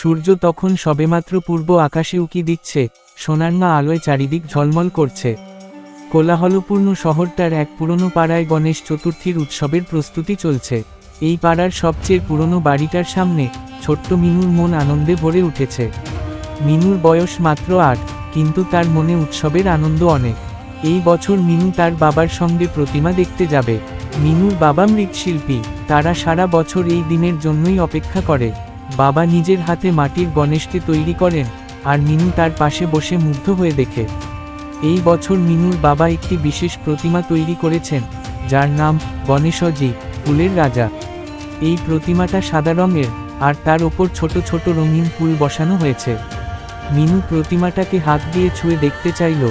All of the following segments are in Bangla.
সূর্য তখন সবেমাত্র পূর্ব আকাশে উঁকি দিচ্ছে, সোনারঙা আলোয় চারিদিক ঝলমল করছে। কোলাহলপূর্ণ শহরটার এক পুরনো পাড়ায় গণেশ চতুর্থীর উৎসবের প্রস্তুতি চলছে। এই পাড়ার সবচেয়ে পুরনো বাড়িটার সামনে ছোট্ট মিনুর মন আনন্দে ভরে উঠেছে। মিনুর বয়স মাত্র ৮, কিন্তু তার মনে উৎসবের আনন্দ অনেক। এই বছর মিনু তার বাবার সঙ্গে প্রতিমা দেখতে যাবে। মিনুর বাবা মৃৎশিল্পী, তারা সারা বছর এই দিনের জন্যই অপেক্ষা করে। বাবা নিজের হাতে মাটির গণেশকে তৈরি করেন, আর মিনু তার পাশে বসে মুগ্ধ হয়ে দেখে। এই বছর মিনুর বাবা একটি বিশেষ প্রতিমা তৈরি করেছেন, যার নাম গণেশজি, ফুলের রাজা। এই প্রতিমাটা সাদা রঙের, আর তার ওপর ছোট ছোট রঙিন ফুল বসানো হয়েছে। মিনু প্রতিমাটাকে হাত দিয়ে ছুঁয়ে দেখতে চাইল,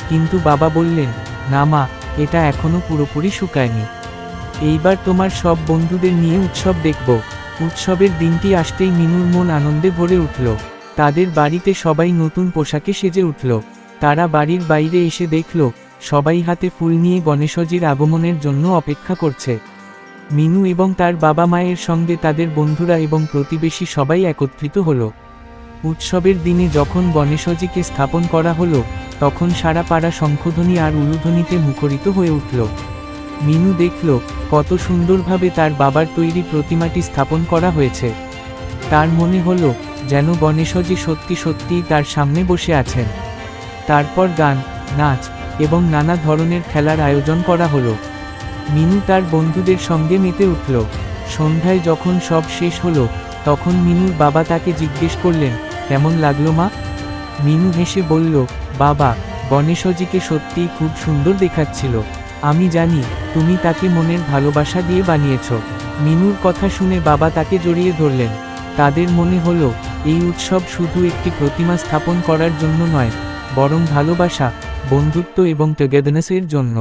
কিন্তু বাবা বললেন, না মা, এটা এখনো পুরোপুরি শুকায়নি। এইবার তোমার সব বন্ধুদের নিয়ে উৎসব দেখব। উৎসবের দিনটি আসতেই মিনুর মন আনন্দে ভরে উঠল। তাদের বাড়িতে সবাই নতুন পোশাকে সেজে উঠল। তারা বাড়ির বাইরে এসে দেখল, সবাই হাতে ফুল নিয়ে গণেশজির আগমনের জন্য অপেক্ষা করছে। মিনু এবং তার বাবা মায়ের সঙ্গে তাদের বন্ধুরা এবং প্রতিবেশী সবাই একত্রিত হলো। উৎসবের দিনে যখন গণেশজিকে স্থাপন করা হলো, তখন সারা পাড়া শঙ্খধ্বনি আর উলুধ্বনিতে মুখরিত হয়ে উঠল। মিনু দেখল, কত সুন্দরভাবে তার বাবার তৈরি প্রতিমাটি স্থাপন করা হয়েছে। তার মনে হলো, যেন গণেশজি সত্যি সত্যিই তার সামনে বসে আছেন। তারপর গান, নাচ এবং নানা ধরনের খেলার আয়োজন করা হলো। মিনু তার বন্ধুদের সঙ্গে মেতে উঠল। সন্ধ্যায় যখন সব শেষ হলো, তখন মিনুর বাবা তাকে জিজ্ঞেস করলেন, কেমন লাগলো মা? মিনু হেসে বলল, বাবা, গণেশজিকে সত্যিই খুব সুন্দর দেখাচ্ছিল। আমি জানি, তুমি তাকে মনের ভালোবাসা দিয়ে বানিয়েছ। মিনুর কথা শুনে বাবা তাকে জড়িয়ে ধরলেন। তাদের মনে হলো, এই উৎসব শুধু একটি প্রতিমা স্থাপন করার জন্য নয়, বরং ভালোবাসা, বন্ধুত্ব এবং টুগেদারনেসের জন্য।